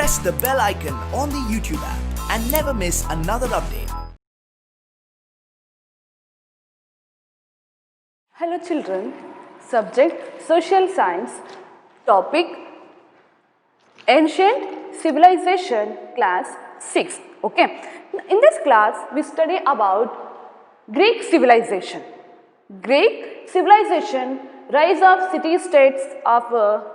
press the bell icon on the YouTube app and never miss another update. Hello children, subject Social Science, topic Ancient Civilization, class 6. Okay, in this class we study about Greek civilization. Greek civilization, rise of city-states of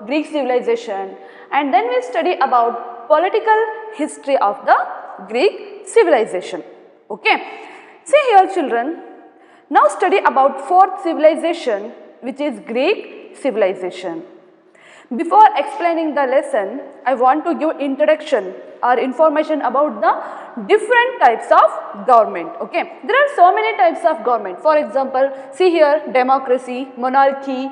Greek civilization, and then we study about political history of the Greek civilization. Okay, see here children, now study about fourth civilization, which is Greek civilization. Before explaining the lesson, I want to give introduction or information about the different types of government. Okay, there are so many types of government. For example, see here, democracy, monarchy,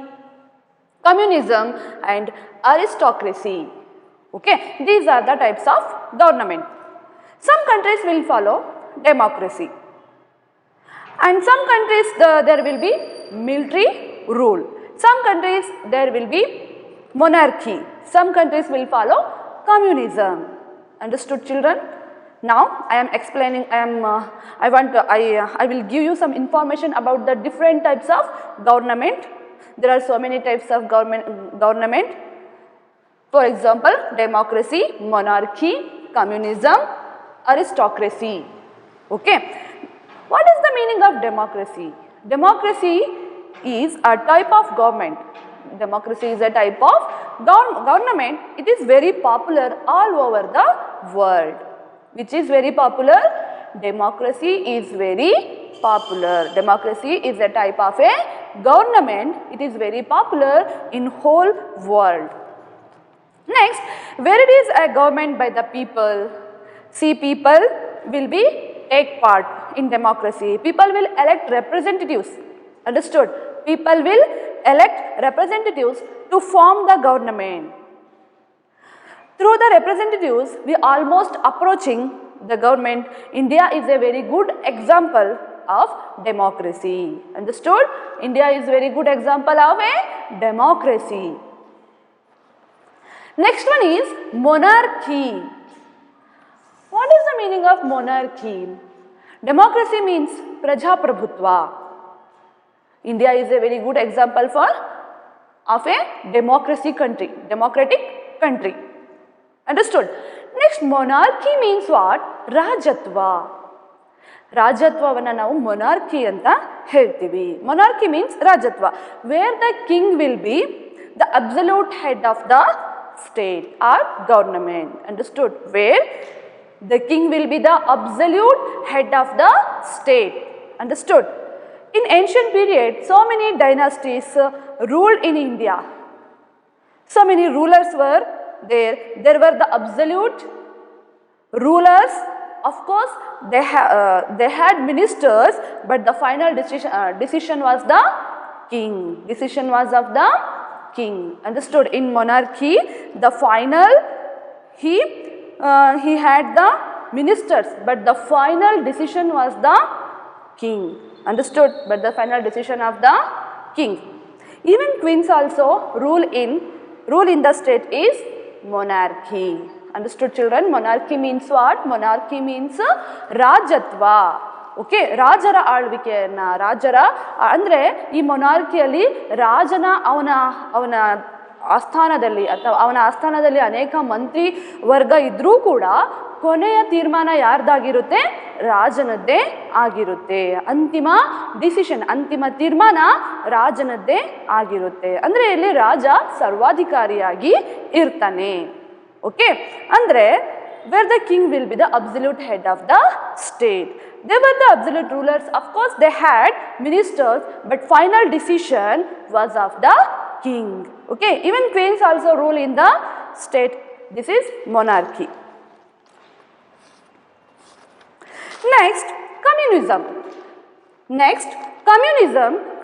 communism and aristocracy. Okay, these are the types of government. Some countries will follow democracy, and some countries there will be military rule. Some countries there will be monarchy. Some countries will follow communism. Understood children? Now I am explaining, I will give you some information about the different types of government. There are so many types of government. For example, democracy, monarchy, communism, aristocracy. Okay. What is the meaning of democracy? Democracy is a type of government. Democracy is a type of government. It is very popular all over the world. Which is very popular? Democracy is very popular. Democracy is a type of a government. It is very popular in whole world. Next, where it is a government by the people. See, people will take part in democracy. People will elect representatives. Understood? People will elect representatives to form the government. Through the representatives, we are almost approaching the government. India is a very good example of democracy. Understood? India is a very good example of a democracy. Next one is monarchy. What is the meaning of monarchy? Democracy means Prajaprabhutva. India is a very good example of a democratic country. Understood? Next, monarchy means what? Rajatva. Rajatvavanna ನಾವು monarchy ಅಂತ ಹೇಳ್ತೀವಿ. Monarchy means Rajatva, where the king will be the absolute head of the state or government. Understood? Where the king will be the absolute head of the state. Understood? In ancient period, so many dynasties ruled in India. So many rulers were there. There were the absolute rulers. Of course, they had ministers, but the final decision was the king. Decision was of the king. Understood? In monarchy, the final he had the ministers, but the final decision was the king. Understood? But the final decision of the king. Even queens also rule in the state is monarchy. Understood children? Monarchy means what? Monarchy means Rajatva. Okay, Rajara ಆಳ್ವಿಕೆಯನ್ನ ಅಂದ್ರೆ ಈ ಮೊನಾರ್ಕಿಯಲ್ಲಿ ರಾಜನ ಅವನ ಆಸ್ಥಾನದಲ್ಲಿ ಅಥವಾ ಅವನ ಆಸ್ಥಾನದಲ್ಲಿ ಅನೇಕ ಮಂತ್ರಿ ವರ್ಗ ಇದ್ರೂ ಕೂಡ ಕೊನೆಯ ತೀರ್ಮಾನ ಯಾರ್ದಾಗಿರುತ್ತೆ? ರಾಜನದ್ದೇ ಆಗಿರುತ್ತೆ. ಅಂತಿಮ ಡಿಸಿಷನ್, ಅಂತಿಮ ತೀರ್ಮಾನ ರಾಜನದ್ದೇ ಆಗಿರುತ್ತೆ. ಅಂದ್ರೆ ಇಲ್ಲಿ ರಾಜ ಸರ್ವಾಧಿಕಾರಿಯಾಗಿ ಇರ್ತಾನೆ. ಓಕೆ, ಅಂದ್ರೆ where the king will be the absolute head of the state. They were the absolute rulers. Of course, they had ministers, but final decision was of the king. Okay, even queens also rule in the state. This is monarchy. Next, communism.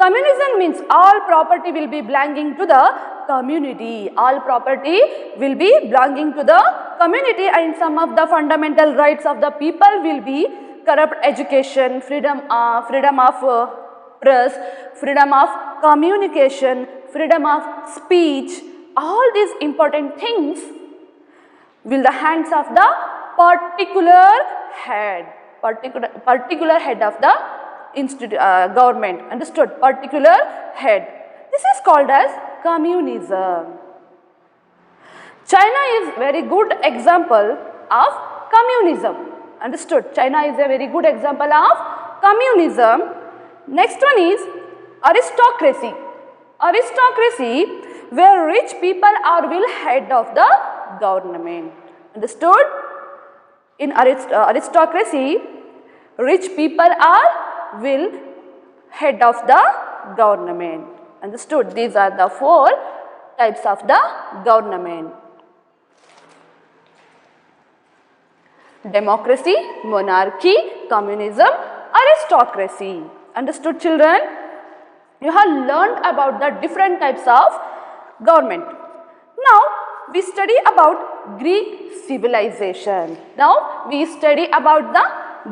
Communism means all property will be belonging to the community. All property will be belonging to the community, and some of the fundamental rights of the people will be corrupt education, freedom of press, freedom of communication, freedom of speech. All these important things will the hands of the particular head of the government. Understood? Particular head. This is called as communism. China is very good example of communism. Understood? China is a very good example of communism. Next one is aristocracy. Aristocracy, where rich people are will head of the government. Understood? In aristocracy, rich people are will head of the government. Understood? These are the 4 types of the government. Democracy, monarchy, communism, aristocracy. Understood, children? You have learned about the different types of government. Now, we study about Greek civilization. Now, we study about the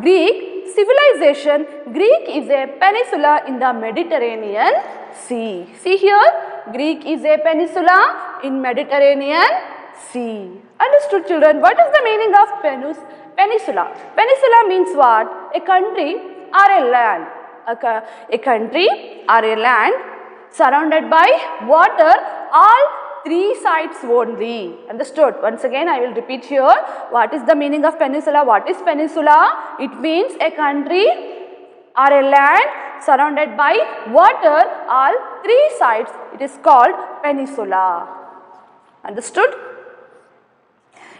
Greek civilization. Greek is a peninsula in the Mediterranean Sea. See here, Greek is a peninsula in Mediterranean Sea. Understood, children? What is the meaning of peninsula? Peninsula means what? A country or a land. A country or a land surrounded by water, all 3 sides only. Understood? Once again, I will repeat here. What is the meaning of peninsula? What is peninsula? It means a country or a land surrounded by water, all 3 sides. It is called peninsula. Understood?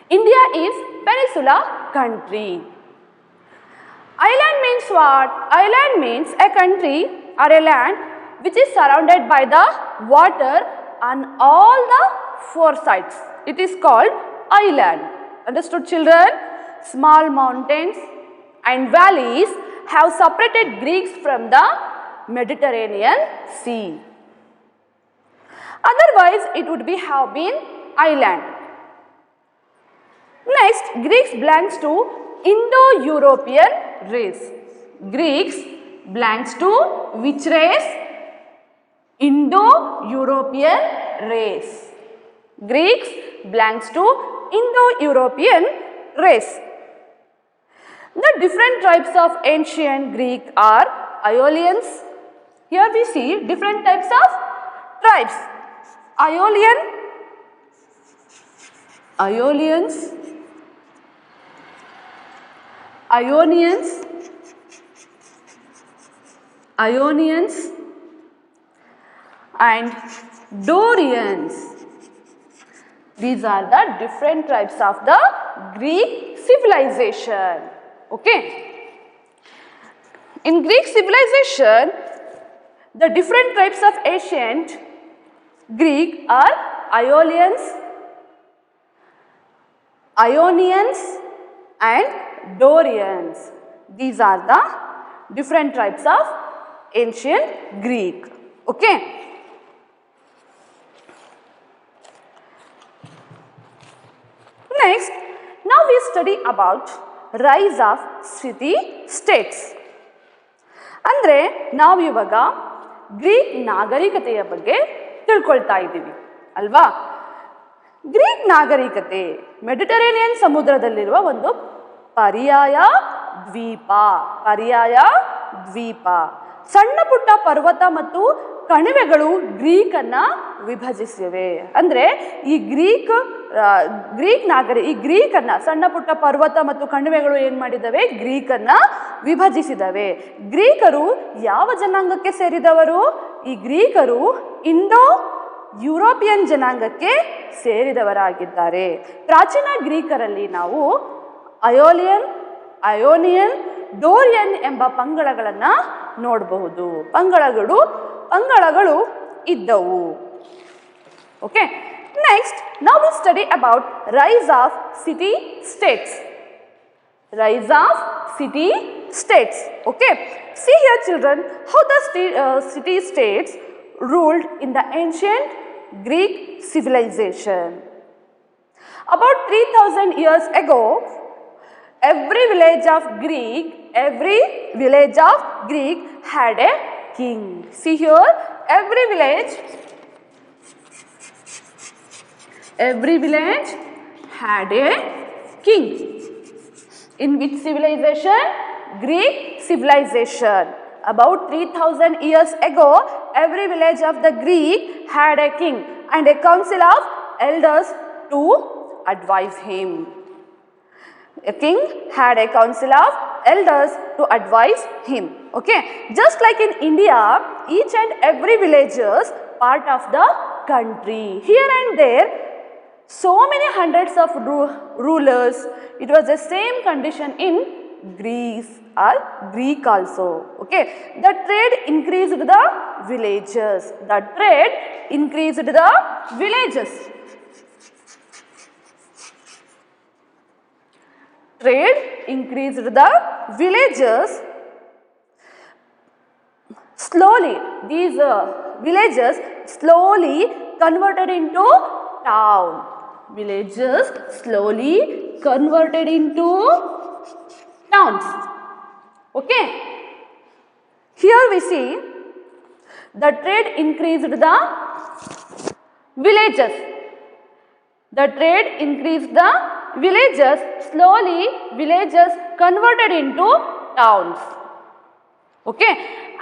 India is peninsula country. Island means what? Island means a country or a land which is surrounded by the water on all the 4 sides. It is called island. Understood, children? Small mountains and valleys have separated Greeks from the Mediterranean Sea. Otherwise, it would have been island. Next, Greeks belongs to Indo-European race. Greeks belongs to which race? Indo-European race. Greeks belongs to Indo-European race. The different tribes of ancient Greek are Aeolians. Here we see different types of tribes. Aeolians, Ionians and Dorians. These are the different tribes of the Greek civilization. Okay. In Greek civilization, the different tribes of ancient Greek are Aeolians, Ionians and Dorians. These are the different tribes of ancient Greek. Okay. Next, now we study about rise of city states. ಅಂದ್ರೆ ನಾವು ಇವಾಗ Greek ನಾಗರಿಕತೆಯ ಬಗ್ಗೆ ತಿಳ್ಕೊಳ್ತಾ ಇದ್ದೀವಿ ಅಲ್ವಾ? Greek ನಾಗರಿಕತೆ Mediterranean ಸಮುದ್ರದಲ್ಲಿರುವ ಒಂದು ಪರ್ಯಾಯ ದ್ವೀಪ. ಸಣ್ಣ ಪುಟ್ಟ ಪರ್ವತ ಮತ್ತು ಕಣಿವೆಗಳು ಗ್ರೀಕನ್ನ ವಿಭಜಿಸಿವೆ. ಅಂದ್ರೆ ಈ ಗ್ರೀಕನ್ನ ಸಣ್ಣ ಪುಟ್ಟ ಪರ್ವತ ಮತ್ತು ಕಣಿವೆಗಳು ಏನ್ ಮಾಡಿದವೆ? ಗ್ರೀಕನ್ನ ವಿಭಜಿಸಿದವೆ. ಗ್ರೀಕರು ಯಾವ ಜನಾಂಗಕ್ಕೆ ಸೇರಿದವರು? ಈ ಗ್ರೀಕರು ಇಂಡೋ ಯುರೋಪಿಯನ್ ಜನಾಂಗಕ್ಕೆ ಸೇರಿದವರಾಗಿದ್ದಾರೆ. ಪ್ರಾಚೀನ ಗ್ರೀಕರಲ್ಲಿ ನಾವು ಅಯೋನಿಯನ್, ಡೋರಿಯನ್ ಎಂಬ ಪಂಗಡಗಳನ್ನು ನೋಡಬಹುದು. ಪಂಗಡಗಳು ಇದ್ದವು. ಓಕೆ. ನೆಕ್ಸ್ಟ್, ನಾವು will study about rise of city States. Okay. See here, children, how the city states ruled in the ancient Greek civilization. About 3000 years ago, every village of Greek had a king. See here, every village had a king. In which civilization? Greek civilization. About 3000 years ago, every village of the Greek had a king and a council of elders to advise him. A king had a council of elders to advise him. Okay, just like in India, each and every village is part of the country. Here and there, so many hundreds of rulers. It was the same condition in Greece or Greek also. Okay, the trade increased the villages. The trade increased the villages. Trade increased the villages. Slowly, these villages slowly converted into town. Villages slowly converted into towns. Okay. Here we see the trade increased the villages. The trade increased the villages. Slowly villages converted into towns. Okay.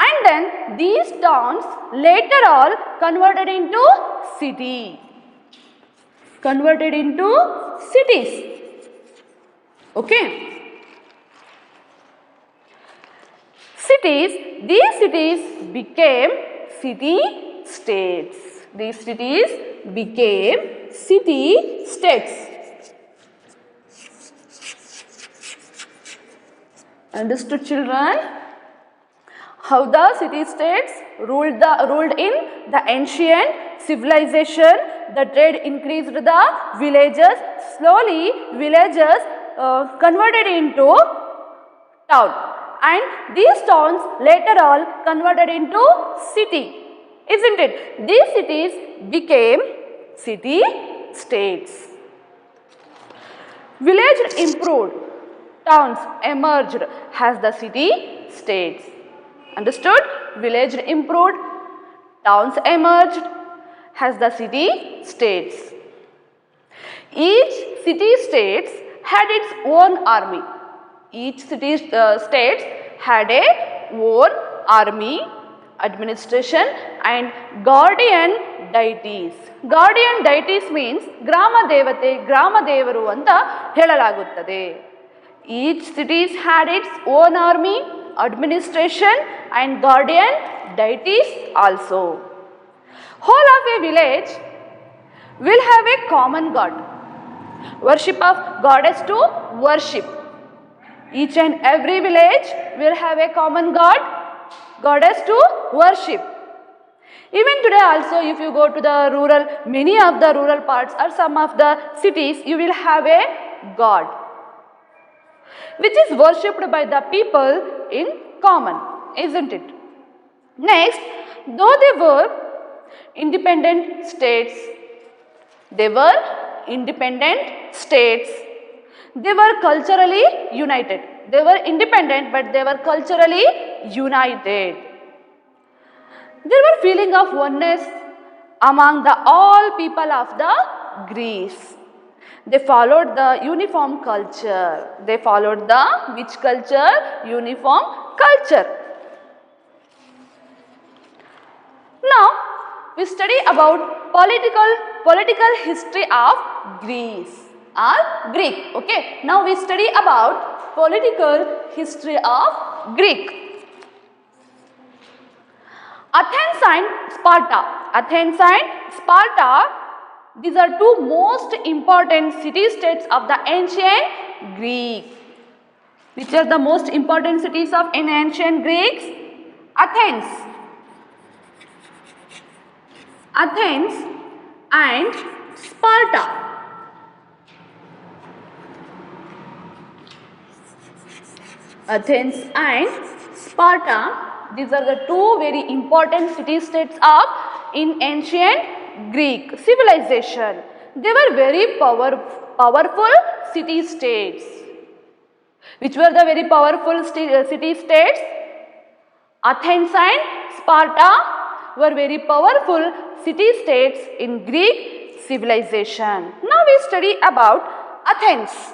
And then these towns later all converted into city. Converted into cities. Okay. Cities, these cities became city states. These cities became city states. Understood, children? How the city states ruled in the ancient civilization. The trade increased the villages. Slowly villages converted into town. And these towns later all converted into city, isn't it? These cities became city states. Village improved, towns emerged as the city states. Understood? Village improved, towns emerged as the city states. Each city states had its own army. Each city states had a own army, administration and guardian deities. Guardian deities means grama devate, grama devaru anta helalaguttade. Each city had its own army, administration and guardian deities also. Whole of a village will have a common god. Worship of goddess to worship. Each and every village will have a common god, goddess to worship. Even today also, if you go to the rural, many of the rural parts or some of the cities, you will have a god, which is worshipped by the people in common, isn't it? Next, though they were independent states, they were culturally united. They were independent, but they were culturally united. There were feeling of oneness among the all people of the Greece. They followed the uniform culture. They followed the which culture? Uniform culture. Now, we study about political history of Greece or Greek. Okay. Now we study about political history of Greek. Athens and Sparta. Athens and Sparta, these are two most important city-states of the ancient Greek. Which are the most important cities of ancient Greeks? Athens. Athens and Sparta. Athens and Sparta, these are the two very important city-states of in ancient Greek civilization. They were very powerful city-states. Which were the very powerful city-states? Athens and Sparta were very powerful city-states in Greek civilization. Now we study about Athens.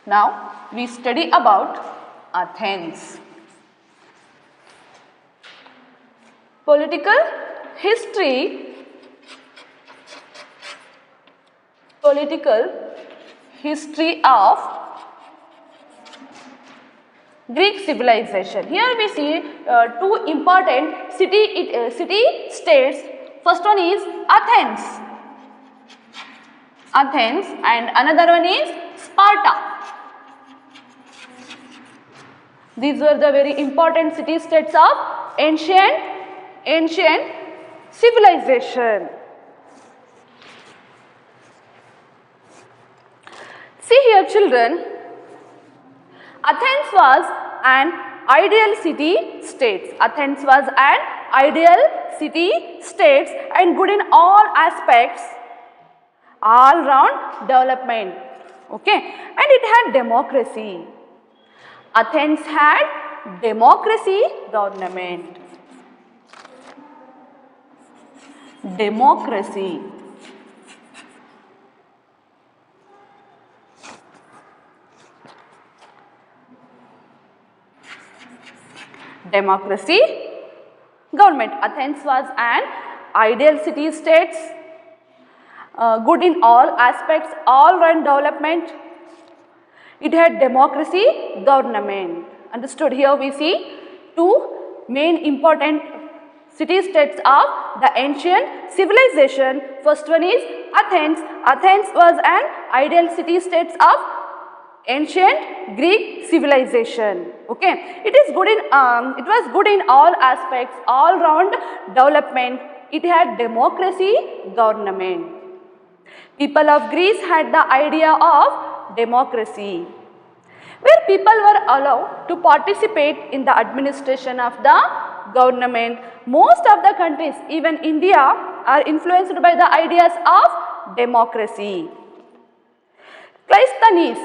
Now we study about Athens. Political history. Political history of Greek civilization. Here we see two important city states. First one is Athens. Athens, and another one is Sparta. These were the very important city states of ancient civilization. See here children, Athens was an ideal city state. Athens was an ideal city state and good in all aspects, all round development. Okay, and it had democracy. Athens had democracy government. Democracy. Democracy government. Athens was an ideal city state, good in all aspects, all round development. It had democracy government. Understood? Here we see two main important city states of the ancient civilization. First one is Athens. Athens was an ideal city state of ancient Greek civilization. Okay, it was good in all aspects, all round development. It had democracy government. People of Greece had the idea of democracy, where people were allowed to participate in the administration of the government. Most of the countries, even India, are influenced by the ideas of democracy. Cleisthenes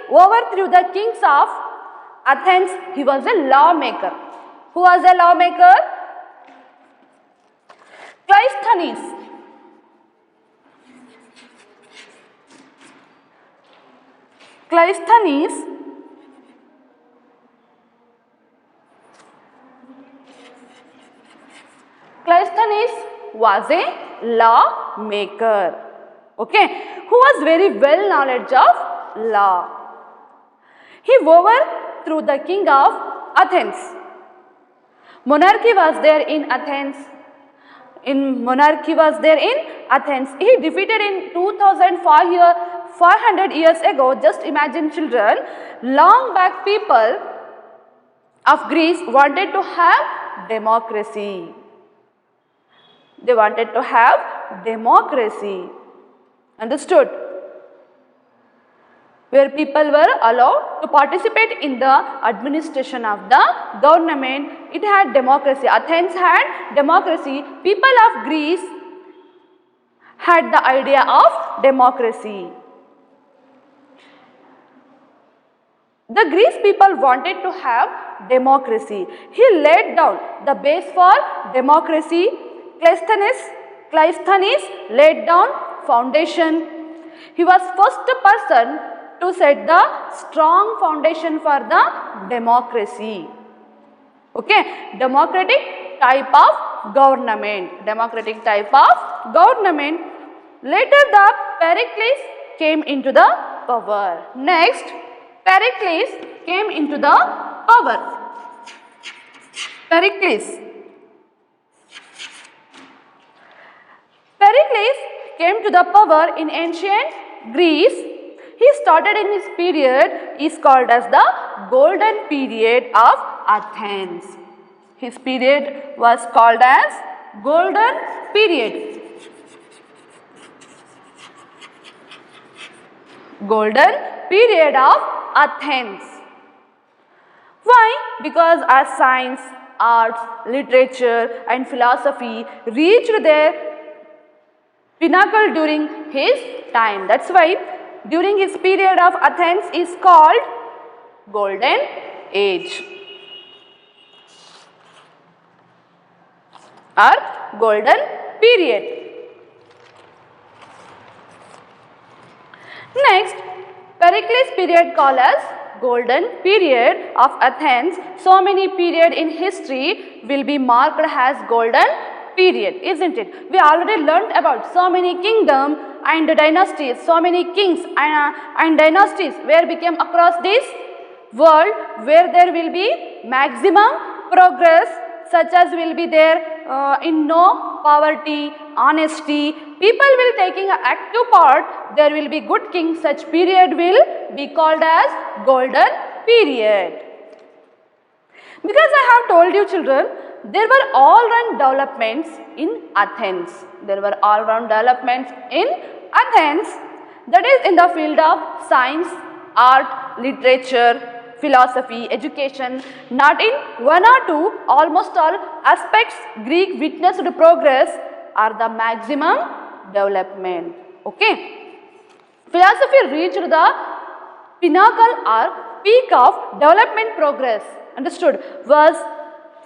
overthrew the kings of Athens. He was a lawmaker. Who was a lawmaker? Cleisthenes. Cleisthenes was a lawmaker, okay, who was very well knowledge of law. He overthrew the king of Athens. Monarchy was there in Athens. Monarchy was there in Athens. He defeated in 400 years ago. Just imagine children, long back people of Greece wanted to have democracy. They wanted to have democracy. Understood? Where people were allowed to participate in the administration of the government. It had democracy. Athens had democracy. People of Greece had the idea of democracy. The Greece people wanted to have democracy. He laid down the base for democracy. Cleisthenes laid down foundation. He was first person to set the strong foundation for the democracy. Okay, democratic type of government. Democratic type of government. Later the Pericles came into the power. Next, Pericles came into the power. Pericles came to the power in ancient Greece. He started in his period is called as the golden period of Athens. His period was called as golden period. Golden period of Athens. Why? Because as science, arts, literature and philosophy reached their pinnacle during his time. That's why during his period of Athens is called golden age or golden period. Next, Pericles period called as golden period of Athens. So many period in history will be marked as golden period, isn't it? We already learnt about so many kingdom and dynasties, so many kings and dynasties where became across this world, where there will be maximum progress, such as will be there in no poverty, honesty, people will taking an active part, there will be good kings, such period will be called as golden period. Because I have told you children, there were all-round developments in Athens. There were all-round developments in Athens, that is in the field of science, art, literature, philosophy, education. Not in one or two, almost all aspects Greek witnessed progress are the maximum development. Okay. Philosophy reached the pinnacle or peak of development progress, understood, was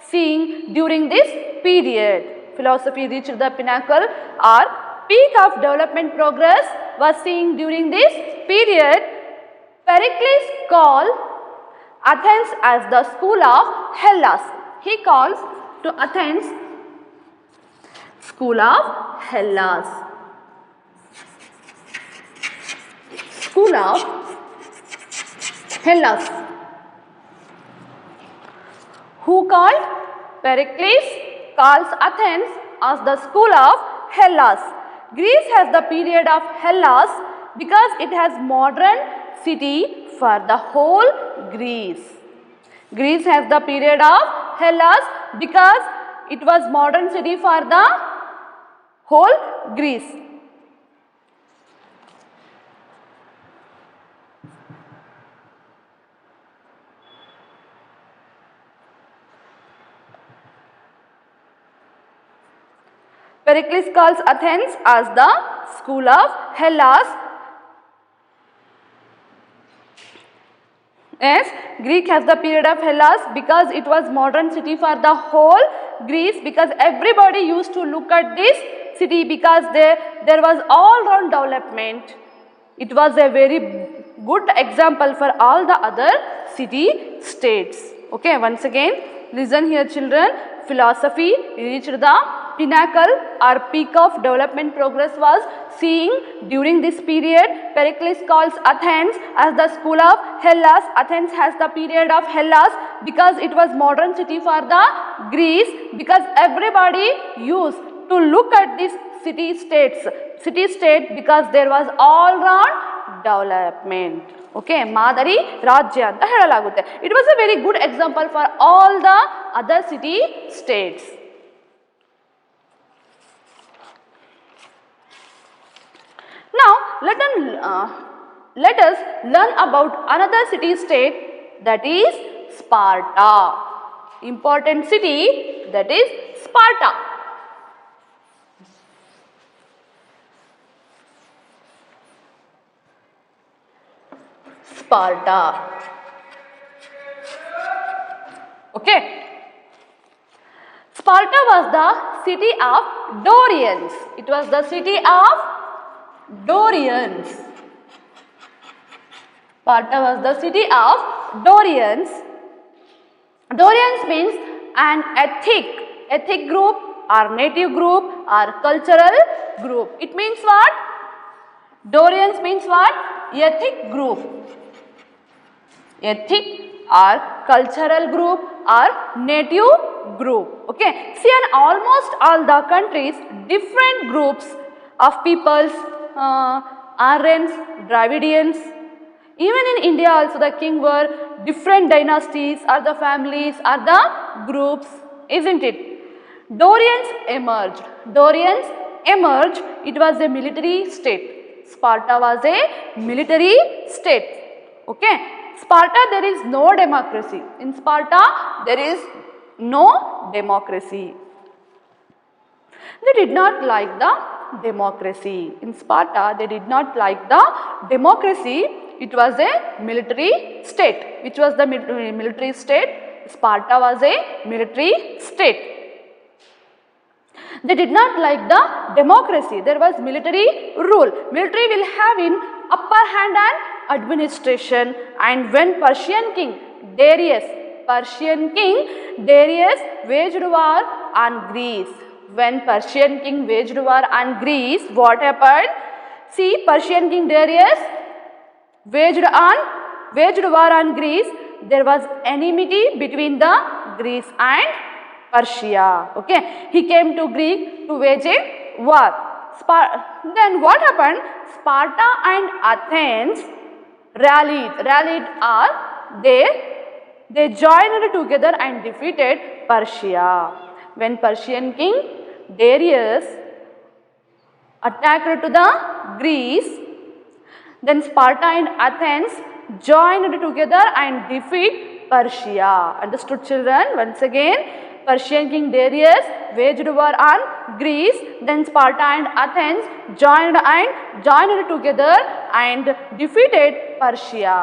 seen during this period. Philosophy reached the pinnacle or peak of development progress was seen during this period. Pericles called Athens as the school of Hellas. He calls to Athens school of Hellas. School of Hellas. Who called? Pericles calls Athens as the school of Hellas. Greece has the period of Hellas because it has modern city for the whole Greece. Greece has the period of Hellas because it was modern city for the whole Greece. Pericles calls Athens as the school of Hellas. Yes, Greek has the period of Hellas because it was modern city for the whole Greece, because everybody used to look at this city because there was all round development. It was a very good example for all the other city states. Okay, once again listen here children. Philosophy reached the pinnacle or peak of development progress was seen during this period. Pericles calls Athens as the school of Hellas. Athens has the period of Hellas because it was modern city for the Greece, because everybody used to look at this city state because there was all round development. Okay, Madari Rajya anta helalagutte. It was a very good example for all the other city states. Now let us learn about another city state, that is Sparta. Important city, that is Sparta. Sparta. Okay. Sparta was the city of Dorians. It was the city of Dorians. Sparta was the city of Dorians. Dorians means an ethnic group or native group or cultural group. It means what? Dorians means what? Ethnic group. Ethnic or cultural group or native group. Okay. See, in almost all the countries, different groups of peoples, Aryans, Dravidians. Even in India also the king were different dynasties or the families or the groups, isn't it? Dorians emerged. It was a military state. Sparta was a military state. Okay. Sparta, there is no democracy. In Sparta, there is no democracy. They did not like the democracy. In Sparta, they did not like the democracy. it was a military state. Which was the military state? Sparta was a military state. They did not like the democracy. There was military rule. Military will have in upper hand and administration. And when Persian king Darius waged war on Greece. When Persian king waged war on Greece, what happened? See, Persian king Darius waged war on Greece. There was enmity between the Greece and Persia. Okay, he came to Greece to wage a war. Then what happened? Sparta and Athens rallied or they joined together and defeated Persia. When Persian king Darius attacked to the Greece, then Sparta and Athens joined together and defeat Persia. Understood, children? Once again, Persian king Darius waged war on Greece, then Sparta and Athens joined together and defeated Persia.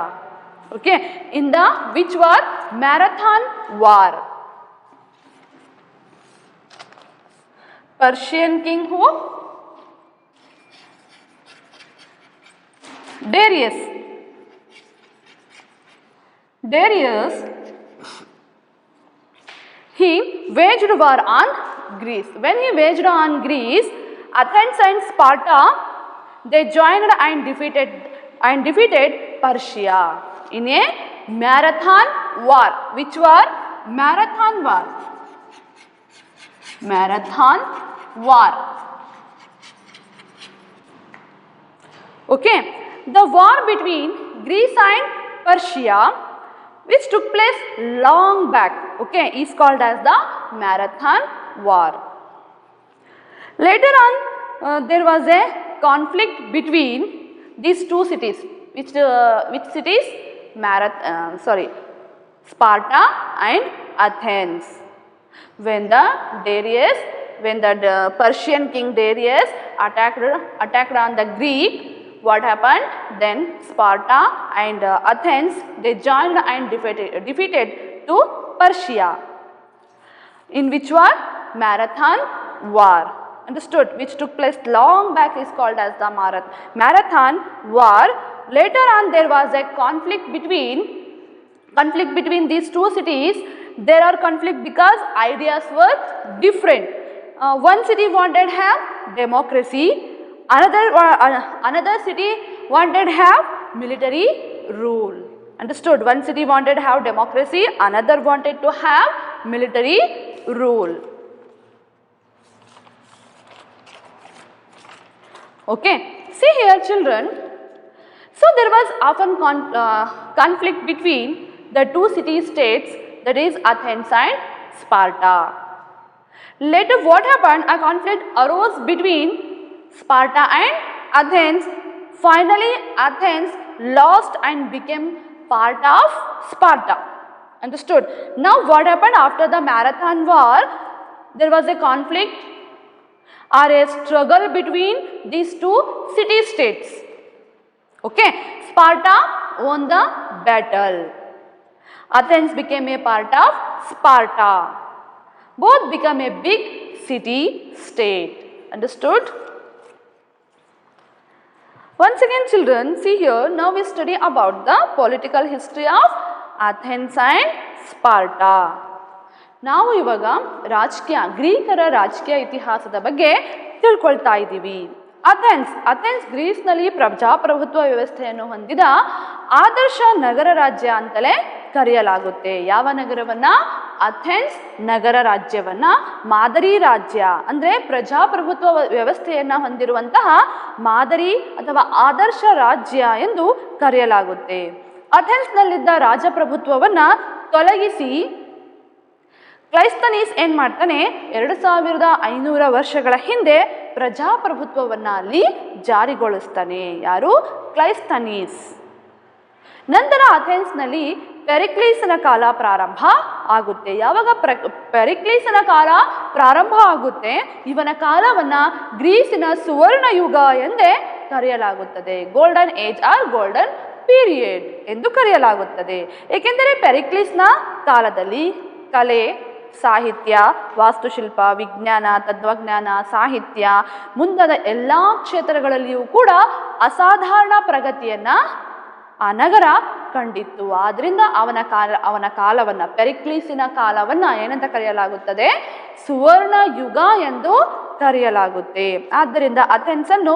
Okay, in the which war? Marathon war. Persian king who? Darius, he waged war on Greece. When he waged on Greece, Athens and Sparta, they joined and defeated Persia in a marathon war. Which war? Marathon war. Okay, the war between Greece and Persia, which took place long back, okay, is called as the Marathon War. Later on, there was a conflict between these two cities. Which cities? Sparta and Athens. When the Persian king Darius attacked on the Greek, what happened? Then Sparta and Athens, they joined and defeated to Persia. In which war? Marathon War. Understood? Which took place long back is called as the Marathon War. Later on, there was a conflict between these two cities. There are conflict because ideas were different. One city wanted to have democracy. Another city wanted to have military rule. Understood? One city wanted to have democracy, another wanted to have military rule. Okay, see here, children. So there was often conflict between the two city-states, that is Athens and Sparta. Later what happened? A conflict arose between Sparta and Athens. Finally, Athens lost and became part of Sparta. Understood? Now what happened after the Marathon War? There was a conflict or a struggle between these two city-states. Okay, Sparta won the battle. Athens became a part of Sparta. Both become a big city-state. Understood? Once again, children, see here, now we study about the political history of Athens and Sparta. ನಾವು ಇವಾಗ ಗ್ರೀಕರ ರಾಜಕೀಯ ಇತಿಹಾಸದ ಬಗ್ಗೆ ತಿಳ್ಕೊಳ್ತಾ ಇದ್ದೀವಿ. Athens ಗ್ರೀಸ್ನಲ್ಲಿ ಪ್ರಜಾಪ್ರಭುತ್ವ ವ್ಯವಸ್ಥೆಯನ್ನು ಹೊಂದಿದ ಆದರ್ಶ ನಗರ ರಾಜ್ಯ ಅಂತಲೇ ಕರೆಯಲಾಗುತ್ತೆ. ಯಾವ ನಗರವನ್ನ? ಅಥೆನ್ಸ್ ನಗರ ರಾಜ್ಯವನ್ನ ಮಾದರಿ ರಾಜ್ಯ ಅಂದ್ರೆ ಪ್ರಜಾಪ್ರಭುತ್ವ ವ್ಯವಸ್ಥೆಯನ್ನ ಹೊಂದಿರುವಂತಹ ಮಾದರಿ ಅಥವಾ ಆದರ್ಶ ರಾಜ್ಯ ಎಂದು ಕರೆಯಲಾಗುತ್ತೆ. ಅಥೆನ್ಸ್ನಲ್ಲಿದ್ದ ರಾಜಪ್ರಭುತ್ವವನ್ನ ತೊಲಗಿಸಿ ಕ್ಲೈಸ್ತನೀಸ್ ಏನ್ ಮಾಡ್ತಾನೆ, 2500 ವರ್ಷಗಳ ಹಿಂದೆ ಪ್ರಜಾಪ್ರಭುತ್ವವನ್ನ ಅಲ್ಲಿ ಜಾರಿಗೊಳಿಸ್ತಾನೆ. ಯಾರು? ಕ್ಲೈಸ್ತನೀಸ್. ನಂತರ ಅಥೆನ್ಸ್ನಲ್ಲಿ ಪೆರಿಕ್ಲೀಸನ ಕಾಲ ಪ್ರಾರಂಭ ಆಗುತ್ತೆ. ಯಾವಾಗ ಪೆರಿಕ್ಲೀಸನ ಕಾಲ ಪ್ರಾರಂಭ ಆಗುತ್ತೆ, ಇವನ ಕಾಲವನ್ನ ಗ್ರೀಸಿನ ಸುವರ್ಣ ಯುಗ ಎಂದೇ ಕರೆಯಲಾಗುತ್ತದೆ. Golden age or golden period ಎಂದು ಕರೆಯಲಾಗುತ್ತದೆ. ಏಕೆಂದರೆ ಪೆರಿಕ್ಲಿಸ್ನ ಕಾಲದಲ್ಲಿ ಕಲೆ, ಸಾಹಿತ್ಯ, ವಾಸ್ತುಶಿಲ್ಪ, ವಿಜ್ಞಾನ, ತತ್ವಜ್ಞಾನ, ಸಾಹಿತ್ಯ ಮುಂತಾದ ಎಲ್ಲ ಕ್ಷೇತ್ರಗಳಲ್ಲಿಯೂ ಕೂಡ ಅಸಾಧಾರಣ ಪ್ರಗತಿಯನ್ನು ಆ ನಗರ ಕಂಡಿತ್ತು. ಆದ್ದರಿಂದ ಅವನ ಕಾಲವನ್ನು, ಪೆರಿಕ್ಲಿಸಿನ ಕಾಲವನ್ನು ಏನಂತ ಕರೆಯಲಾಗುತ್ತದೆ? ಸುವರ್ಣ ಯುಗ ಎಂದು ಕರೆಯಲಾಗುತ್ತೆ. ಆದ್ದರಿಂದ ಅಥೆನ್ಸ್ ಅನ್ನು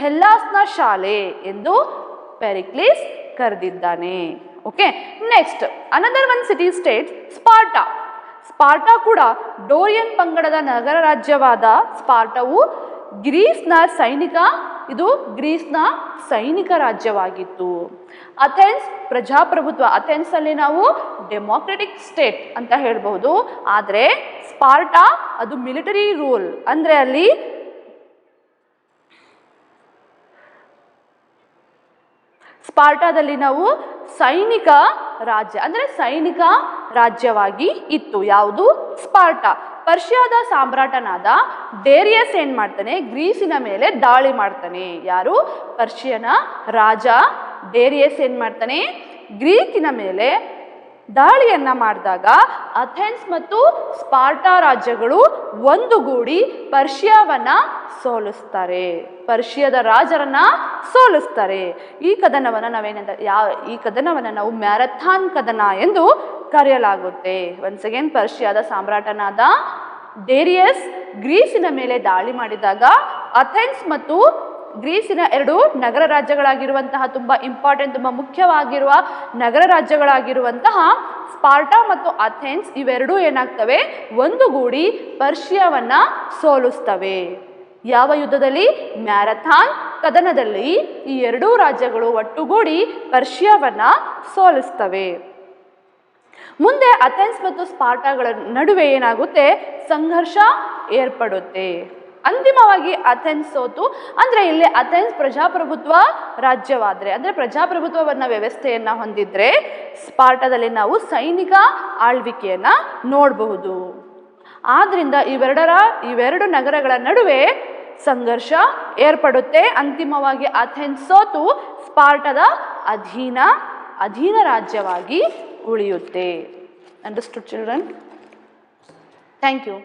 ಹೆಲ್ಲಾಸ್ನ ಶಾಲೆ ಎಂದು ಪೆರಿಕ್ಲಿಸ್ ಕರೆದಿದ್ದಾನೆ. Okay, next another one city state Sparta. Sparta ಕೂಡ ಡೋರಿಯನ್ ಪಂಗಡದ ನಗರ ರಾಜ್ಯವಾದ ಸ್ಪಾರ್ಟಾವು ಗ್ರೀಸ್ನ ಸೈನಿಕ ರಾಜ್ಯವಾಗಿತ್ತು. ಅಥೆನ್ಸ್ ಪ್ರಜಾಪ್ರಭುತ್ವ, ಅಥೆನ್ಸ್ ಅಲ್ಲಿ ನಾವು ಡೆಮೋಕ್ರೆಟಿಕ್ ಸ್ಟೇಟ್ ಅಂತ ಹೇಳ್ಬಹುದು. ಆದರೆ ಸ್ಪಾರ್ಟಾ ಅದು ಮಿಲಿಟರಿ ರೂಲ್, ಅಂದ್ರೆ ಅಲ್ಲಿ ಸ್ಪಾರ್ಟಾದಲ್ಲಿ ನಾವು ಸೈನಿಕ ರಾಜ್ಯ, ಅಂದ್ರೆ ಸೈನಿಕ ರಾಜ್ಯವಾಗಿ ಇತ್ತು. ಯಾವುದು? ಸ್ಪಾರ್ಟಾ. ಪರ್ಷಿಯಾದ ಸಾಮ್ರಾಟನಾದ ಡೇರಿಯಸ್ ಏನ್ ಮಾಡ್ತಾನೆ? ಗ್ರೀಸಿನ ಮೇಲೆ ದಾಳಿ ಮಾಡ್ತಾನೆ. ಯಾರು? ಪರ್ಷಿಯನ ರಾಜ ಡೇರಿಯಸ್ ಏನ್ ಮಾಡ್ತಾನೆ? ಗ್ರೀಕಿನ ಮೇಲೆ ದಾಳಿಯನ್ನ ಮಾಡಿದಾಗ ಅಥೆನ್ಸ್ ಮತ್ತು ಸ್ಪಾರ್ಟಾ ರಾಜ್ಯಗಳು ಒಂದುಗೂಡಿ ಪರ್ಷಿಯಾವನ್ನ ಸೋಲಿಸ್ತಾರೆ, ಪರ್ಷಿಯಾದ ರಾಜರನ್ನ ಸೋಲಿಸ್ತಾರೆ. ಈ ಕದನವನ್ನು ನಾವು ಮ್ಯಾರಥಾನ್ ಕದನ ಎಂದು ಕರೆಯಲಾಗುತ್ತೆ. ಒನ್ಸ್ ಅಗೇನ್, ಪರ್ಷಿಯಾದ ಸಾಮ್ರಾಟನಾದ ಡೇರಿಯಸ್ ಗ್ರೀಸಿನ ಮೇಲೆ ದಾಳಿ ಮಾಡಿದಾಗ ಅಥೆನ್ಸ್ ಮತ್ತು ಗ್ರೀಸಿನ ಎರಡು ನಗರ ರಾಜ್ಯಗಳಾಗಿರುವಂತಹ ತುಂಬಾ ಇಂಪಾರ್ಟೆಂಟ್, ತುಂಬಾ ಮುಖ್ಯವಾಗಿರುವ ನಗರ ರಾಜ್ಯಗಳಾಗಿರುವಂತಹ ಸ್ಪಾರ್ಟಾ ಮತ್ತು ಅಥೆನ್ಸ್ ಇವೆರಡೂ ಏನಾಗ್ತವೆ? ಒಂದುಗೂಡಿ ಪರ್ಷಿಯಾವನ್ನ ಸೋಲಿಸ್ತವೆ. ಯಾವ ಯುದ್ಧದಲ್ಲಿ? ಮ್ಯಾರಥಾನ್ ಕದನದಲ್ಲಿ ಈ ಎರಡೂ ರಾಜ್ಯಗಳು ಒಟ್ಟುಗೂಡಿ ಪರ್ಷಿಯಾವನ್ನ ಸೋಲಿಸ್ತವೆ. ಮುಂದೆ ಅಥೆನ್ಸ್ ಮತ್ತು ಸ್ಪಾರ್ಟಾಗಳ ನಡುವೆ ಏನಾಗುತ್ತೆ? ಸಂಘರ್ಷ ಏರ್ಪಡುತ್ತೆ. ಅಂತಿಮವಾಗಿ ಅಥೆನ್ಸ್ ಸೋತು, ಅಂದ್ರೆ ಇಲ್ಲಿ ಅಥೆನ್ಸ್ ಪ್ರಜಾಪ್ರಭುತ್ವ ರಾಜ್ಯವಾದ್ರೆ, ಅಂದ್ರೆ ಪ್ರಜಾಪ್ರಭುತ್ವವನ್ನ ವ್ಯವಸ್ಥೆಯನ್ನ ಹೊಂದಿದ್ರೆ, ಸ್ಪಾರ್ಟಾದಲ್ಲಿ ನಾವು ಸೈನಿಕ ಆಳ್ವಿಕೆಯನ್ನ ನೋಡಬಹುದು. ಆದ್ರಿಂದ ಇವೆರಡು ನಗರಗಳ ನಡುವೆ ಸಂಘರ್ಷ ಏರ್ಪಡುತ್ತೆ. ಅಂತಿಮವಾಗಿ ಅಥೆನ್ಸ್ ಸೋತು ಸ್ಪಾರ್ಟಾದ ಅಧೀನ ರಾಜ್ಯವಾಗಿ ಉಳಿಯುತ್ತೆ. Understood children? Thank you.